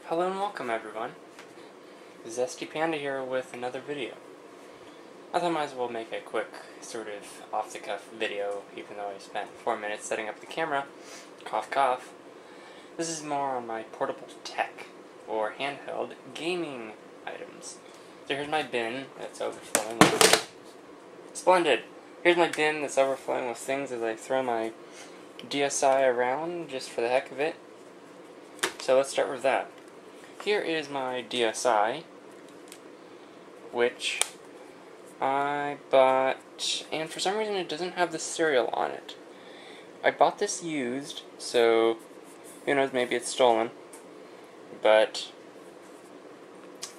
Hello and welcome everyone. Zesty Panda here with another video. I thought I might as well make a quick sort of off-the-cuff video, even though I spent 4 minutes setting up the camera. Cough cough. This is more on my portable tech, or handheld, gaming items. So here's my bin that's overflowing with... Splendid! Here's my bin that's overflowing with things as I throw my DSi around just for the heck of it. So let's start with that. Here is my DSi, which I bought, and for some reason it doesn't have the serial on it. I bought this used, so who knows, maybe it's stolen, but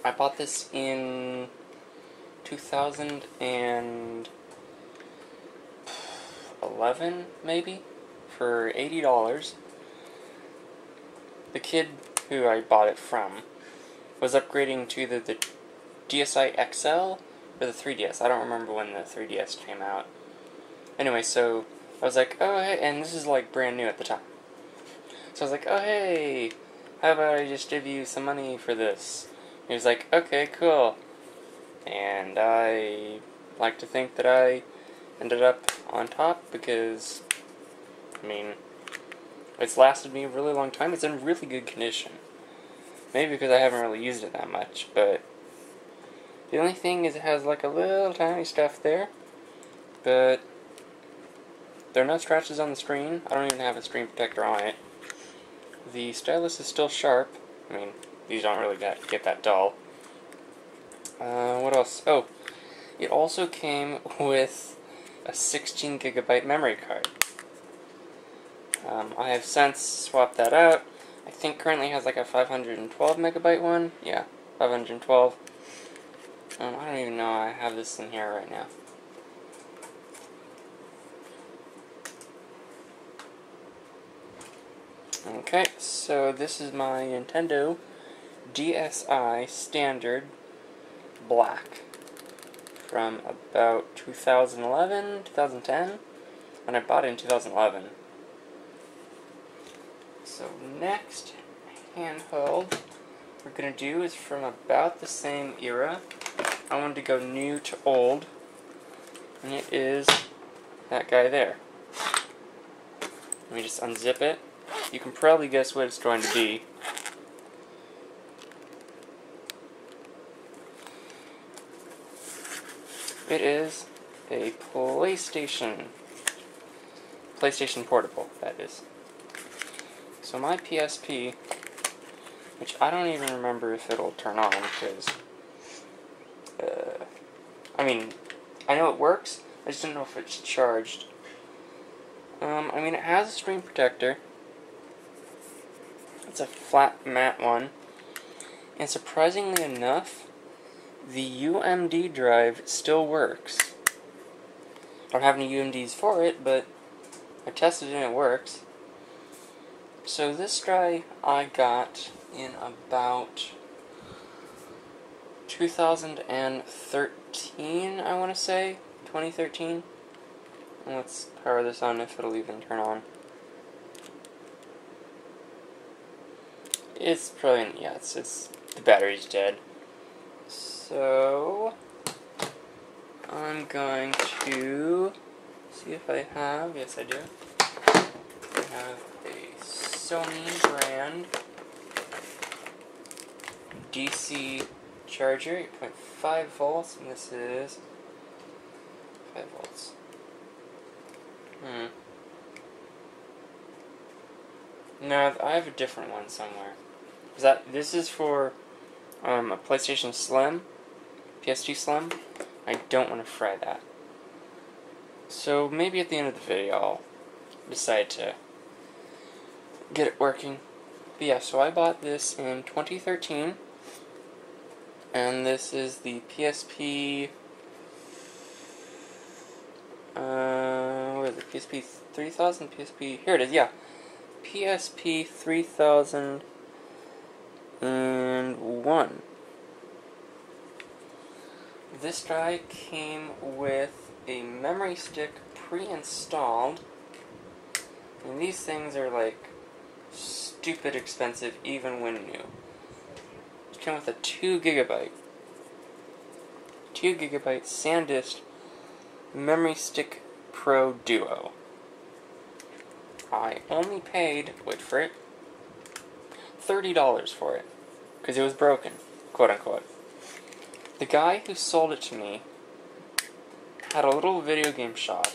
I bought this in 2011, maybe, for $80. The kid who I bought it from was upgrading to either the DSi XL or the 3DS. I don't remember when the 3DS came out. Anyway, so I was like, oh hey, and this is like brand new at the time. So I was like, oh hey, how about I just give you some money for this? And he was like, okay, cool. And I like to think that I ended up on top because, I mean, it's lasted me a really long time. It's in really good condition. Maybe because I haven't really used it that much, but the only thing is it has like a little tiny stuff there, but there are no scratches on the screen. I don't even have a screen protector on it. The stylus is still sharp. I mean, these don't really get that dull. What else? Oh, it also came with a 16 gigabyte memory card. I have since swapped that out. I think currently has like a 512 megabyte one. Yeah, 512. I don't even know I have this in here right now. Okay, so this is my Nintendo DSi Standard Black from about 2011, 2010, and I bought it in 2011. So next handheld we're going to do is from about the same era. I wanted to go new to old, and it is that guy there. Let me just unzip it. You can probably guess what it's going to be. It is a PlayStation Portable, that is. So my PSP, which I don't even remember if it'll turn on, because, I mean, I know it works, I just don't know if it's charged. I mean, it has a screen protector. It's a flat matte one, and surprisingly enough, the UMD drive still works. I don't have any UMDs for it, but I tested it and it works. So this guy I got in about 2013, I want to say, 2013. And let's power this on if it'll even turn on. It's probably, yeah, it's the battery's dead. So I'm going to see if I have, yes I do. I have a Sony brand DC charger, 8.5 volts, and this is 5 volts. No, I have a different one somewhere. This is for a PlayStation Slim, PS2 Slim. I don't want to fry that. So maybe at the end of the video I'll decide to get it working. But yeah, so I bought this in 2013, and this is the PSP, what is it, PSP 3000, PSP, here it is, yeah, PSP 3001. This guy came with a memory stick pre-installed, and these things are like stupid expensive even when new. came with a 2 gigabyte SanDisk Memory Stick Pro Duo. I only paid, wait for it, $30 for it, because it was broken, quote unquote. The guy who sold it to me had a little video game shop.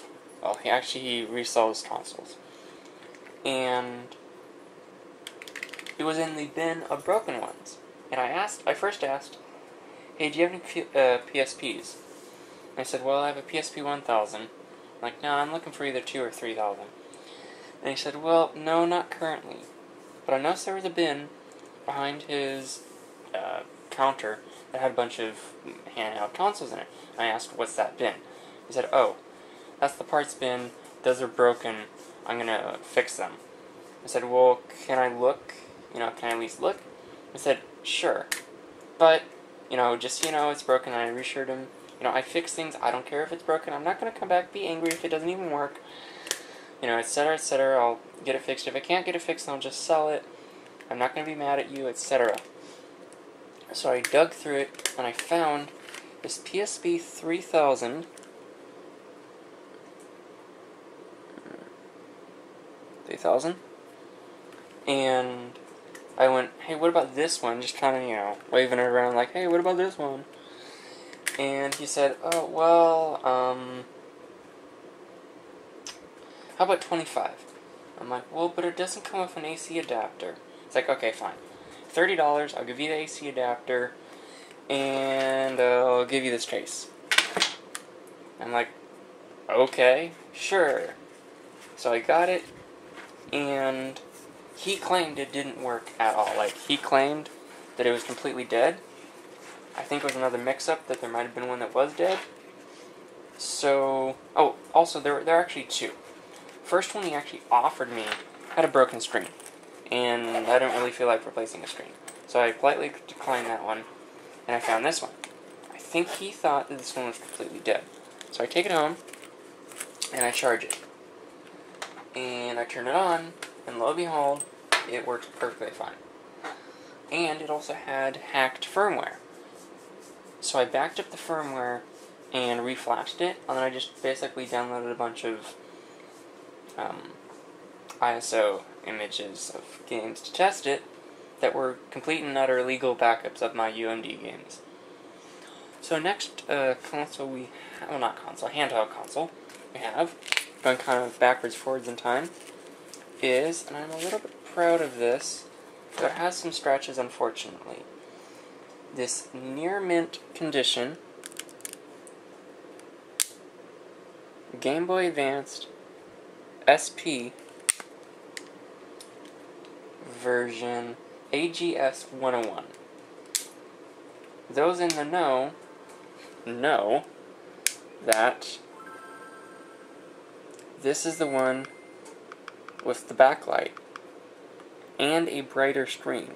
Well, he resells consoles. And it was in the bin of broken ones. And I first asked, hey, do you have any PSPs? And I said, well, I have a PSP 1000. I'm like, no, I'm looking for either 2 or 3000. And he said, well, no, not currently. But I noticed there was a bin behind his counter that had a bunch of handheld consoles in it. And I asked, what's that bin? He said, oh, that's the parts bin. Those are broken. I'm going to fix them. I said, well, can I look? Can I at least look? I said, sure. But, just so you know, it's broken. And I reassured him, I fix things. I don't care if it's broken. I'm not going to come back, be angry if it doesn't even work. Etc., etc. I'll get it fixed. If I can't get it fixed, I'll just sell it. I'm not going to be mad at you, etc. So I dug through it, and I found this PSP 3000. And I went, hey, what about this one? Just kind of, waving it around like, hey, what about this one? And he said, oh, well, how about 25? I'm like, well, but it doesn't come with an AC adapter. It's like, okay, fine. $30, I'll give you the AC adapter, and I'll give you this case. I'm like, okay, sure. So I got it, and he claimed it didn't work at all. Like, he claimed that it was completely dead. I think it was another mix-up, that there might have been one that was dead. So, oh, also, there are actually two. First one he actually offered me had a broken screen, and I didn't really feel like replacing a screen. So I politely declined that one, and I found this one. I think he thought that this one was completely dead. So I take it home, and I charge it. And I turn it on, and lo and behold, it works perfectly fine. And it also had hacked firmware. So I backed up the firmware and reflashed it, and then I just basically downloaded a bunch of ISO images of games to test it that were complete and utter legal backups of my UMD games. So next handheld console we have, going kind of backwards, forwards in time, is, and I'm a little bit proud of this, but it has some scratches unfortunately, this near mint condition Game Boy Advanced SP version AGS 101. Those in the know that this is the one with the backlight and a brighter screen.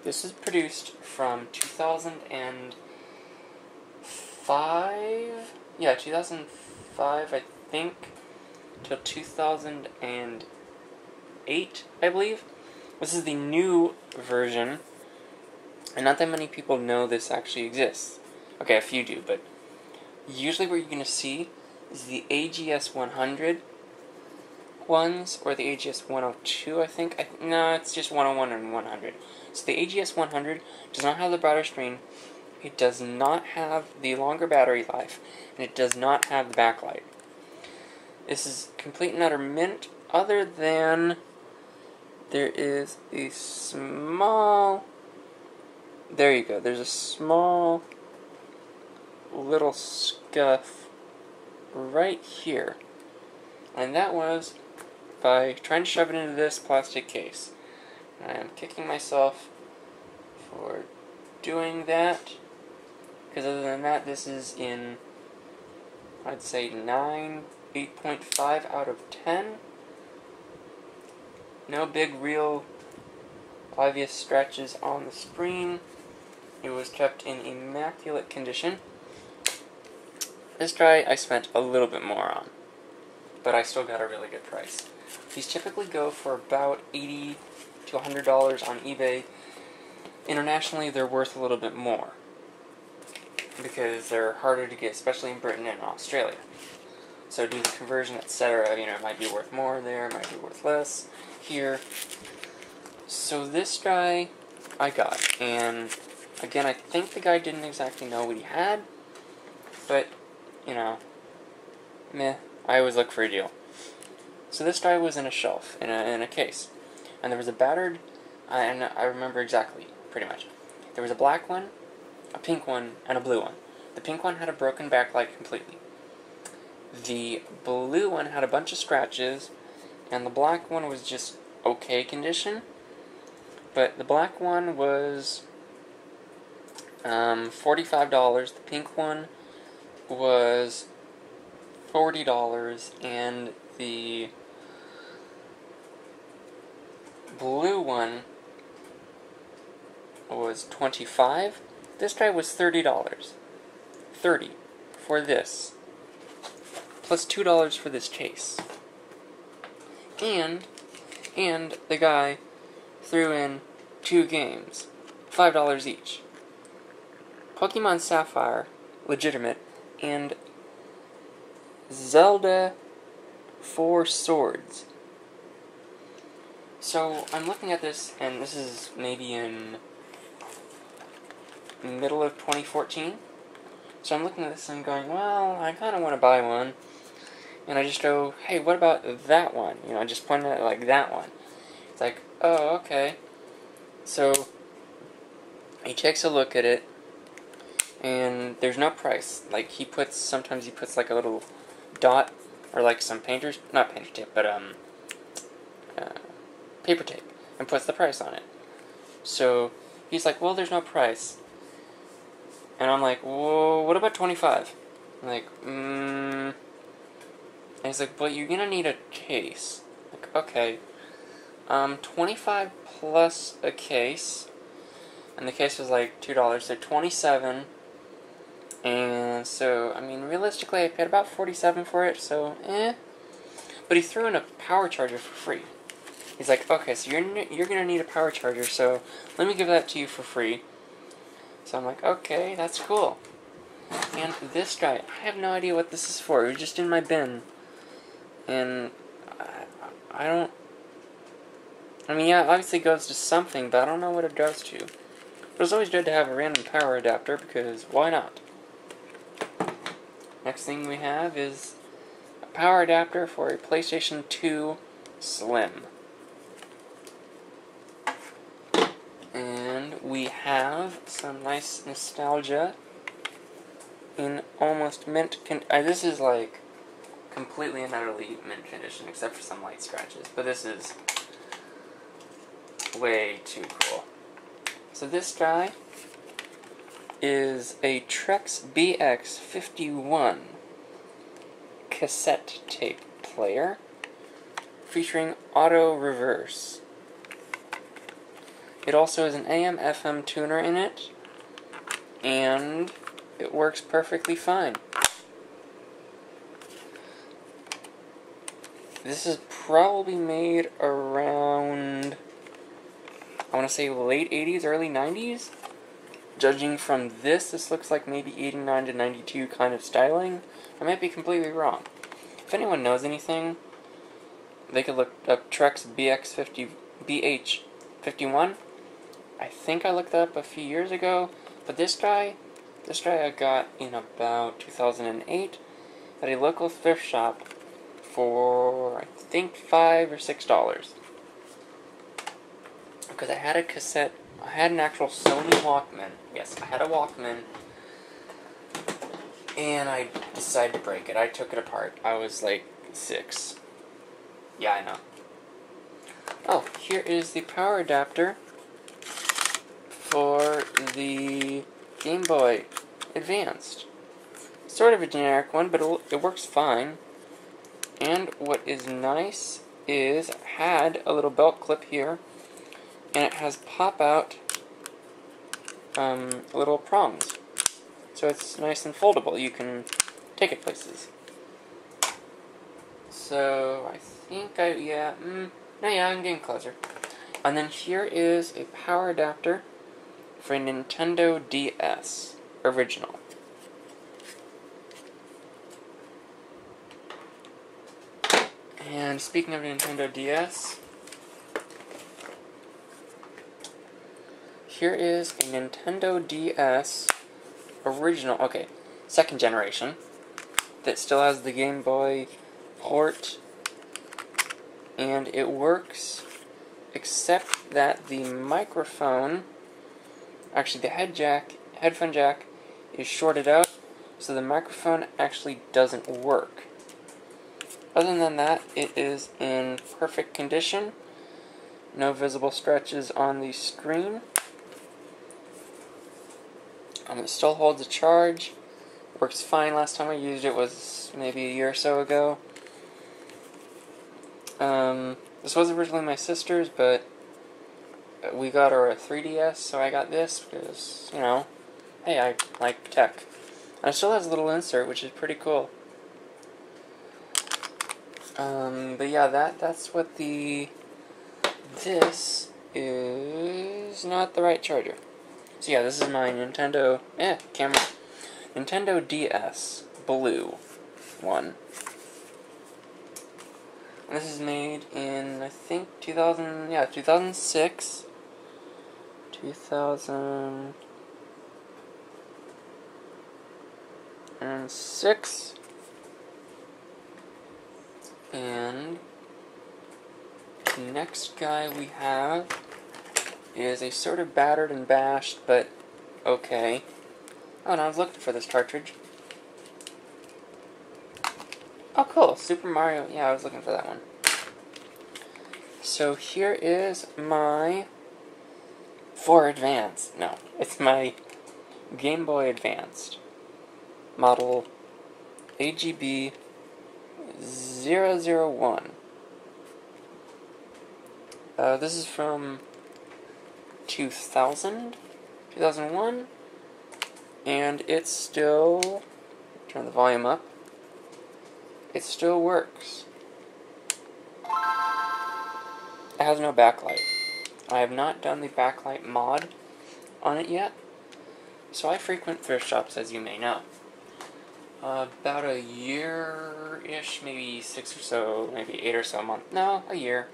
This is produced from 2005? Yeah, 2005, I think, till 2008, I believe. This is the new version, and not that many people know this actually exists. Okay, a few do, but usually what you're going to see is the AGS 100 ones, or the AGS 102, I think. No, it's just 101 and 100. So the AGS 100 does not have the brighter screen, it does not have the longer battery life, and it does not have the backlight. This is complete and utter mint, other than there is a small, there you go, there's a small little scuff right here, and that was by trying to shove it into this plastic case. I am kicking myself for doing that, because other than that, this is in, I'd say 8.5 out of 10. No big, real, obvious scratches on the screen. It was kept in immaculate condition. This guy I spent a little bit more on, but I still got a really good price. These typically go for about $80 to $100 on eBay. internationally they're worth a little bit more because they're harder to get, especially in Britain and Australia. So due to conversion, etc., it might be worth more there, it might be worth less here. So this guy I got, and again, I think the guy didn't exactly know what he had, but, meh, I always look for a deal. So this guy was in a shelf, in a case, and there was a battered, and I remember exactly, pretty much. There was a black one, a pink one, and a blue one. The pink one had a broken backlight completely. The blue one had a bunch of scratches, and the black one was just okay condition. But the black one was $45. The pink one was $40, and the blue one was $25. This guy was $30. $30 for this, plus $2 for this case. And the guy threw in 2 games, $5 each. Pokemon Sapphire, legitimate, and Zelda 4 Swords. So I'm looking at this, and this is maybe in the middle of 2014. So I'm looking at this and going, well, I kind of want to buy one. And I just go, hey, what about that one? I just point at it like that one. It's like, oh, okay. So he takes a look at it, and there's no price. Like, sometimes he puts like a little dot, or like some not painter tape, but paper tape, and puts the price on it. So he's like, well, there's no price. And I'm like, well, what about 25? I'm like, And he's like, but you're gonna need a case. Like, okay. 25 plus a case. And the case was like $2, so 27. And so, realistically, I paid about 47 for it, so, But he threw in a power charger for free. He's like, okay, so you're gonna need a power charger, so let me give that to you for free. So I'm like, okay, that's cool. And this guy, I have no idea what this is for. It was just in my bin. And I don't... yeah, it obviously goes to something, but I don't know what it goes to. But it's always good to have a random power adapter, because why not? Next thing we have is a power adapter for a PlayStation 2 Slim. And we have some nice nostalgia in almost mint this is like completely and utterly mint condition, except for some light scratches. But this is way too cool. So this guy is a Trex BX51 cassette tape player featuring auto reverse. It also has an AM/FM tuner in it, and it works perfectly fine. This is probably made around, I want to say late 80s, early 90s. Judging from this looks like maybe 89 to 92 kind of styling. I might be completely wrong. If anyone knows anything, they could look up Trex BH51. I think I looked that up a few years ago, but this guy I got in about 2008 at a local thrift shop for, I think, $5 or $6. Because I had a cassette, I had an actual Sony Walkman. Yes, I had a Walkman, and I decided to break it. I took it apart. I was like 6. Yeah, I know. Oh, here is the power adapter for the Game Boy Advanced. Sort of a generic one, but it works fine. And what is nice is it had a little belt clip here, and it has pop-out little prongs. So it's nice and foldable. You can take it places. So I think I'm getting closer. And then here is a power adapter for a Nintendo DS original. And speaking of Nintendo DS, here is a Nintendo DS original, okay, second generation, that still has the Game Boy port, and it works, except that the microphone, actually the headphone jack is shorted out, so the microphone actually doesn't work. Other than that, it is in perfect condition. No visible scratches on the screen. It still holds a charge. Works fine. Last time I used it was maybe a year or so ago. This was originally my sister's, but we got her a 3DS, so I got this because, you know, hey, I like tech. And it still has a little insert, which is pretty cool. But yeah, that's what this is not the right charger. So yeah, this is my Nintendo DS blue one. And this is made in, I think, 2006. 2006. And the next guy we have is a sort of battered and bashed, but okay. Oh, and I was looking for this cartridge. Oh, cool. Super Mario. Yeah, I was looking for that one. So here is my it's my Game Boy Advanced model AGB 001. This is from 2001, and it's still, turn the volume up, it still works. It has no backlight. I have not done the backlight mod on it yet, so I frequent thrift shops, as you may know. About a year-ish, maybe 6 or so, maybe 8 or so months, no, a year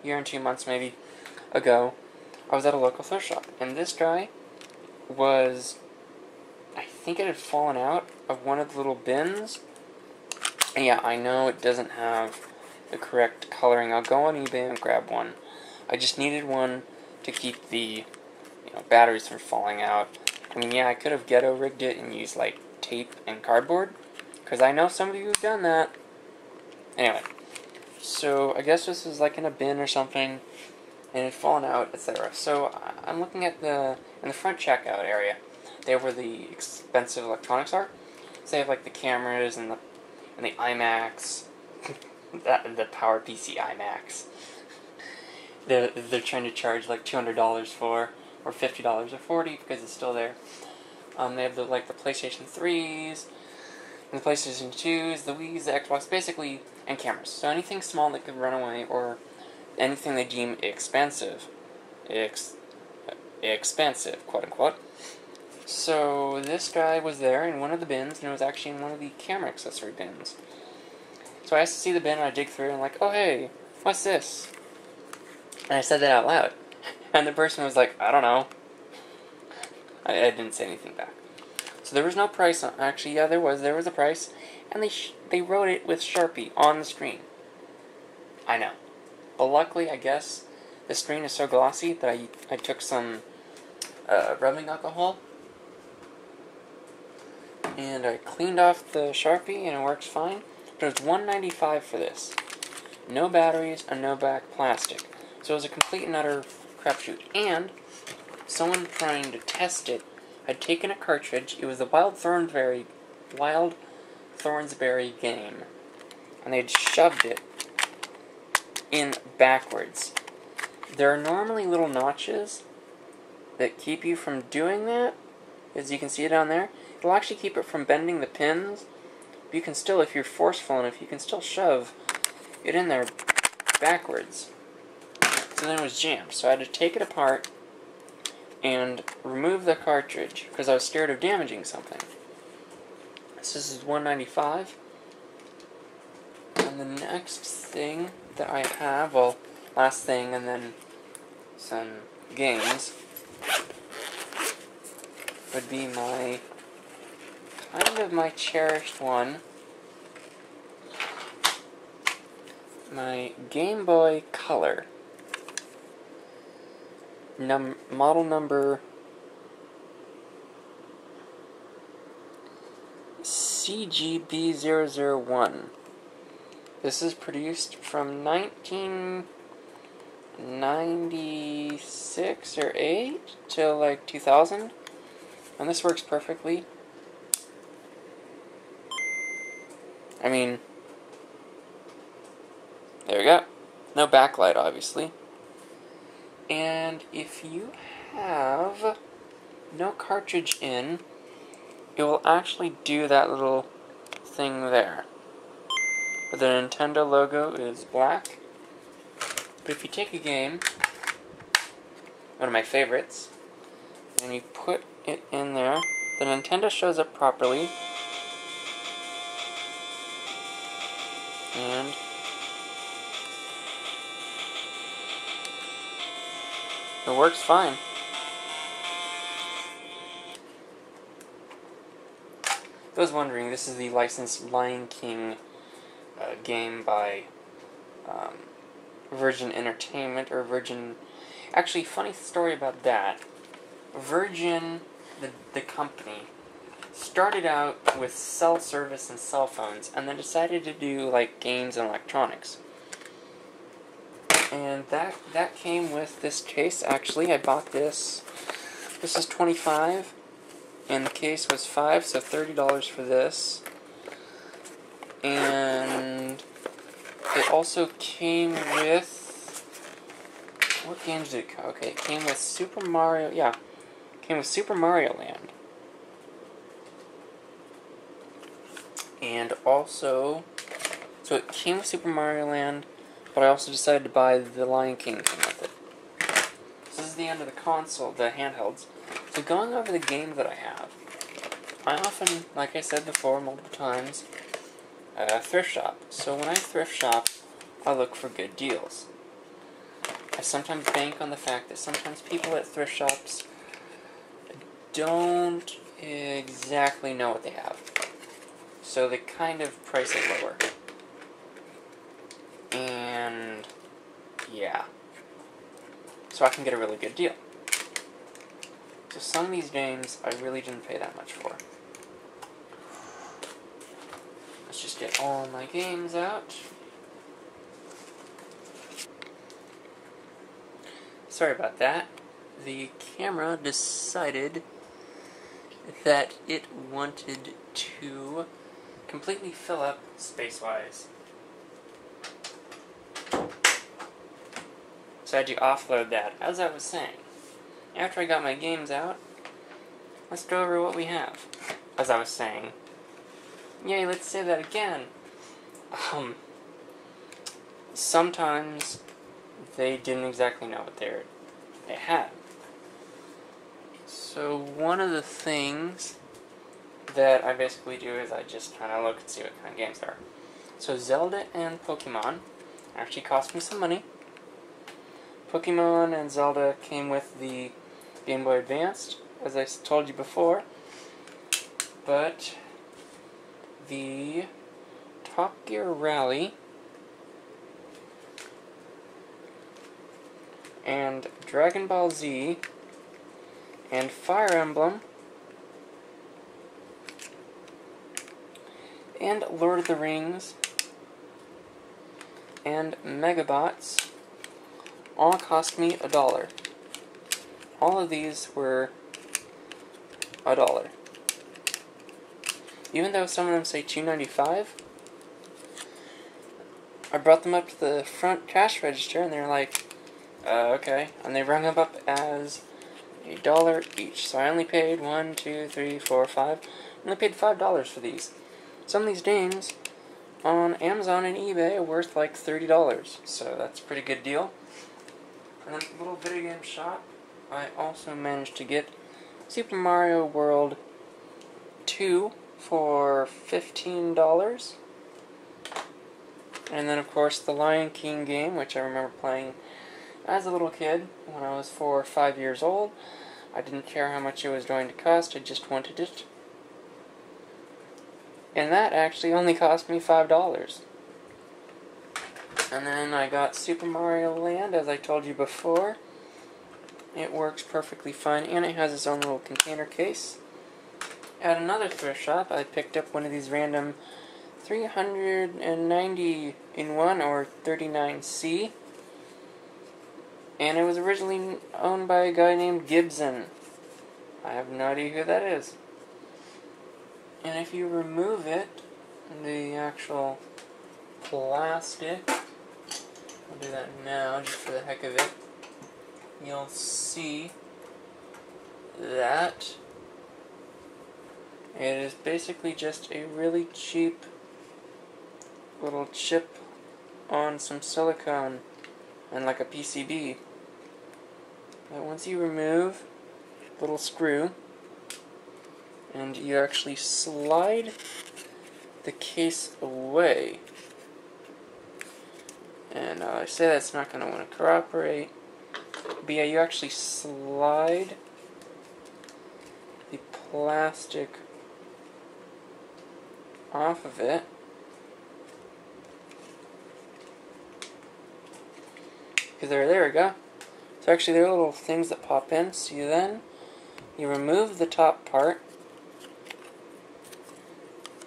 and 2 months maybe ago, I was at a local thrift shop, and this guy was, I think it had fallen out of one of the little bins. And yeah, I know it doesn't have the correct coloring. I'll go on eBay and grab one. I just needed one to keep the, batteries from falling out. I mean, yeah, I could have ghetto rigged it and used like tape and cardboard, because I know some of you have done that. Anyway, so I guess this is like in a bin or something, and it had fallen out, etc. So I'm looking at in the front checkout area, there where the expensive electronics are. So they have like the cameras and the iMacs, the PowerPC iMacs. They're trying to charge like $200 for, or $50 or $40 because it's still there. They have the PlayStation 3s, and the PlayStation 2s, the Wii's, the Xbox, basically, and cameras. So anything small that could run away, or anything they deem expensive, quote unquote. So this guy was there in one of the bins, and it was actually in one of the camera accessory bins. So I asked to see the bin, and I dig through, and I'm like, oh hey, what's this? And I said that out loud. And the person was like, I don't know. I didn't say anything back. So there was no price on, actually, yeah, there was a price, and they wrote it with Sharpie on the screen. I know. But luckily, I guess, the screen is so glossy that I took some rubbing alcohol, and I cleaned off the Sharpie, and it works fine. But it was $195 for this. No batteries and no black plastic. So it was a complete and utter crapshoot. And someone trying to test it had taken a cartridge. It was the Wild Thornsberry game, and they had shoved it in backwards. There are normally little notches that keep you from doing that, as you can see down there. It'll actually keep it from bending the pins. But you can still, if you're forceful enough, you can still shove it in there backwards. So then it was jammed. So I had to take it apart, and remove the cartridge because I was scared of damaging something. So this is $195. And the next thing that I have, well, last thing, and then some games, would be my, kind of my cherished one, my Game Boy Color. Model number CGB001. This is produced from 1996 or 8 till like 2000, and this works perfectly. I mean, there you go. No backlight, obviously. And if you have no cartridge in, it will actually do that little thing there. But the Nintendo logo is black. But if you take a game, one of my favorites, and you put it in there, the Nintendo shows up properly. And it works fine. I was wondering, this is the licensed Lion King game by Virgin Entertainment, or Virgin... Actually, funny story about that. Virgin, the company, started out with cell service and cell phones, and then decided to do, like, games and electronics. And that came with this case, actually. I bought this. This is $25, and the case was $5, so $30 for this. And it also came with... What games did it come? Okay, it came with Super Mario... Yeah, it came with Super Mario Land. And also... So it came with Super Mario Land, but I also decided to buy the Lion King game with it. This is the end of the console, the handhelds. So going over the games that I have, I often, like I said before multiple times, thrift shop. So when I thrift shop, I look for good deals. I sometimes bank on the fact that sometimes people at thrift shops don't exactly know what they have. So they kind of price it lower. And yeah. So I can get a really good deal. So some of these games I really didn't pay that much for. Let's just get all my games out. Sorry about that. The camera decided that it wanted to completely fill up space-wise. So I had to offload that. As I was saying, after I got my games out, let's go over what we have. As I was saying, yay, let's say that again. Sometimes they didn't exactly know what they had. So one of the things that I basically do is I just kind of look and see what kind of games there are. So Zelda and Pokemon actually cost me some money. Pokemon and Zelda came with the Game Boy Advanced, as I told you before. But the Top Gear Rally and Dragon Ball Z and Fire Emblem and Lord of the Rings and Megabots all cost me $1. All of these were $1. Even though some of them say $2.95, I brought them up to the front cash register and they're like, okay. And they rung them up as $1 each. So I only paid 1, 2, 3, 4, 5. I only paid $5 for these. Some of these games on Amazon and eBay are worth like $30. So that's a pretty good deal. And then a little video game shop. I also managed to get Super Mario World 2 for $15. And then, of course, the Lion King game, which I remember playing as a little kid when I was 4 or 5 years old. I didn't care how much it was going to cost, I just wanted it. And that actually only cost me $5. And then I got Super Mario Land, as I told you before. It works perfectly fine, and it has its own little container case. At another thrift shop, I picked up one of these random 390 in 1 or 39C. And it was originally owned by a guy named Gibson. I have no idea who that is. And if you remove it, the actual plastic, I'll do that now just for the heck of it, you'll see that it is basically just a really cheap little chip on some silicone and like a PCB. But once you remove the little screw and you actually slide the case away, and I say that's not going to want to cooperate, but yeah, you actually slide the plastic off of it. Because there we go. So actually there are little things that pop in. So then you remove the top part.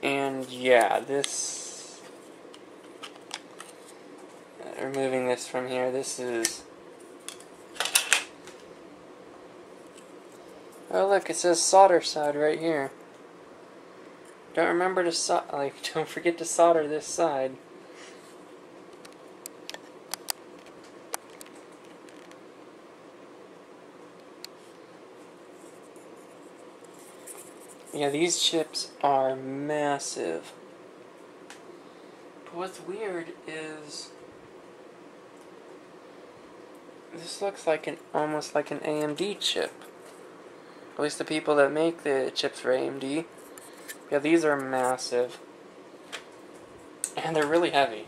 And yeah, this, removing this from here, this is, oh look, it says solder side right here. Don't remember to don't forget to solder this side. Yeah, these chips are massive. But what's weird is this looks like almost like an AMD chip. At least the people that make the chips for AMD. Yeah, these are massive. And they're really heavy.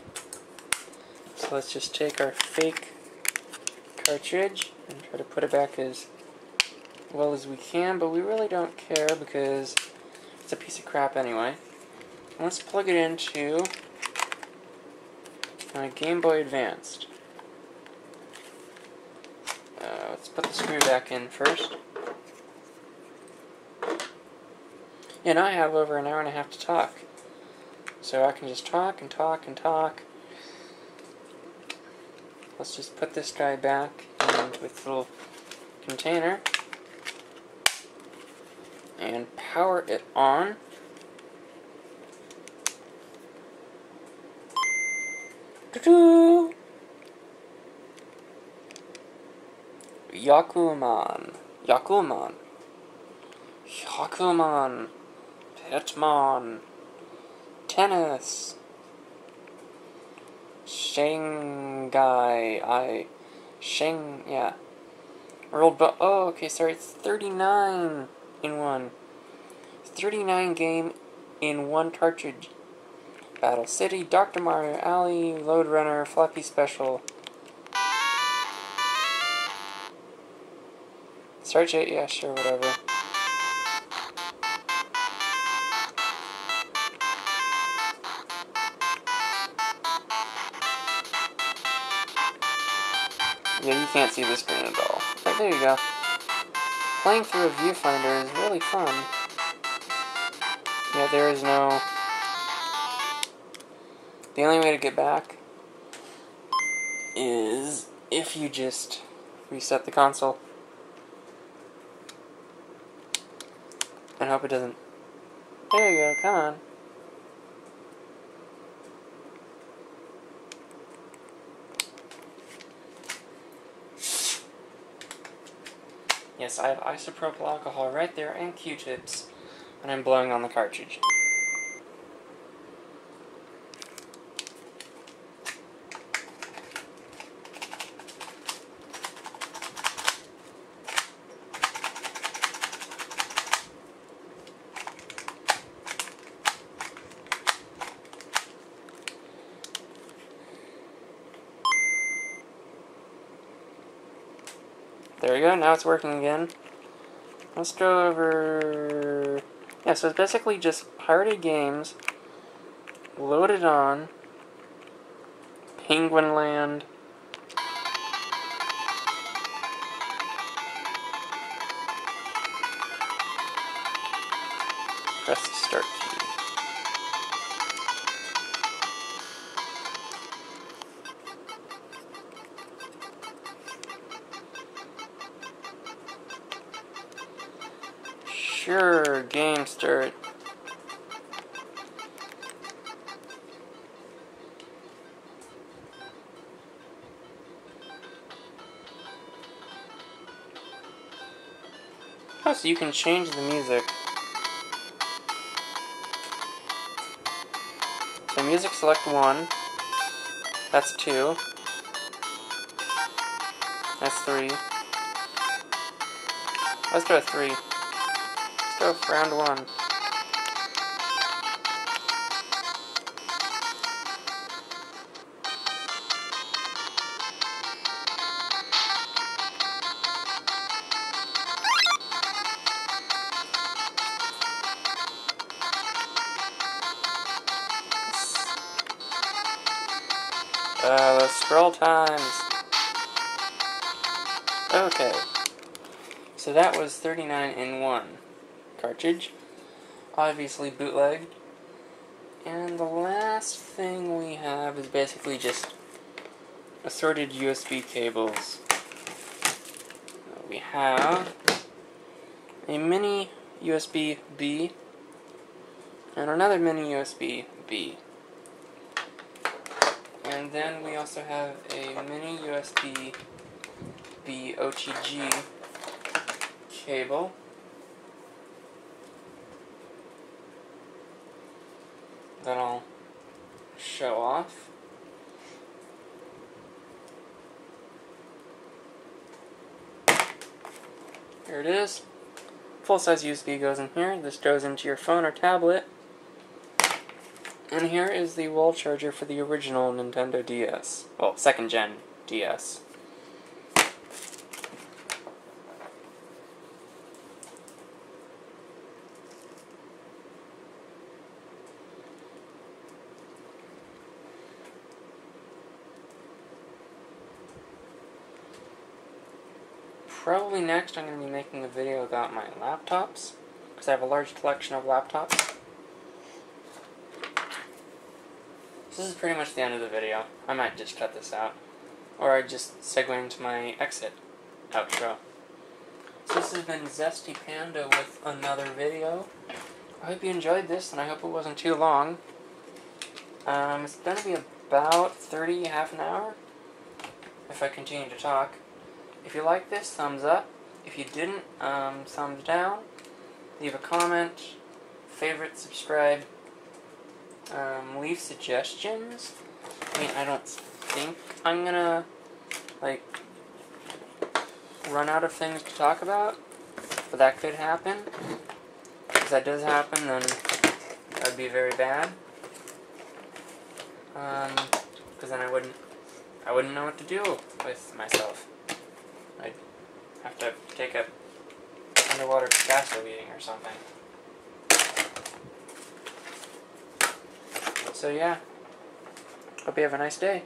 So let's just take our fake cartridge and try to put it back as well as we can, but we really don't care because it's a piece of crap anyway. Let's plug it into my Game Boy Advanced. Let's put the screw back in first. And I have over an hour and a half to talk. So I can just talk and talk and talk. Let's just put this guy back into its little container and power it on. Yakuman. Yakuman. Yakuman. Hitmon. Tennis. Shanghai. Yeah. World, but oh, okay, sorry, it's 39 in 1. 39 game in 1 cartridge. Battle City, Dr. Mario Alley, Load Runner, Floppy Special. Search it, yeah, sure, whatever. Yeah, you can't see the screen at all. But there you go. Playing through a viewfinder is really fun. Yeah, there is no... The only way to get back is if you just reset the console. And hope it doesn't... There you go, come on. Yes, I have isopropyl alcohol right there and Q-tips, and I'm blowing on the cartridge. There we go, now it's working again. Let's go over... Yeah, so it's basically just pirated games loaded on Penguin Land. Press the start key. Sure, game start. Oh, so you can change the music. So music select 1. That's 2. That's 3. Let's do a 3. Let's go for round 1. The scroll times. Okay. So that was 39 in 1 cartridge. Obviously bootlegged. And the last thing we have is basically just assorted USB cables. We have a mini USB-B and another mini USB-B. And then we also have a mini USB-B OTG cable. That I'll show off. Here it is. Full-size USB goes in here. This goes into your phone or tablet. And here is the wall charger for the original Nintendo DS. Well, second gen DS. Probably next I'm going to be making a video about my laptops, because I have a large collection of laptops. So this is pretty much the end of the video. I might just cut this out, or I just segue into my exit outro. So this has been Zesty Panda with another video. I hope you enjoyed this, and I hope it wasn't too long. It's going to be about half an hour, if I continue to talk. If you like this, thumbs up. If you didn't, thumbs down. Leave a comment, favorite, subscribe. Leave suggestions. I mean, I don't think I'm gonna, like, run out of things to talk about, but that could happen. If that does happen, then that would be very bad. Because then I wouldn't know what to do with myself. I'd have to take a underwater Picasso meeting or something. So yeah, hope you have a nice day.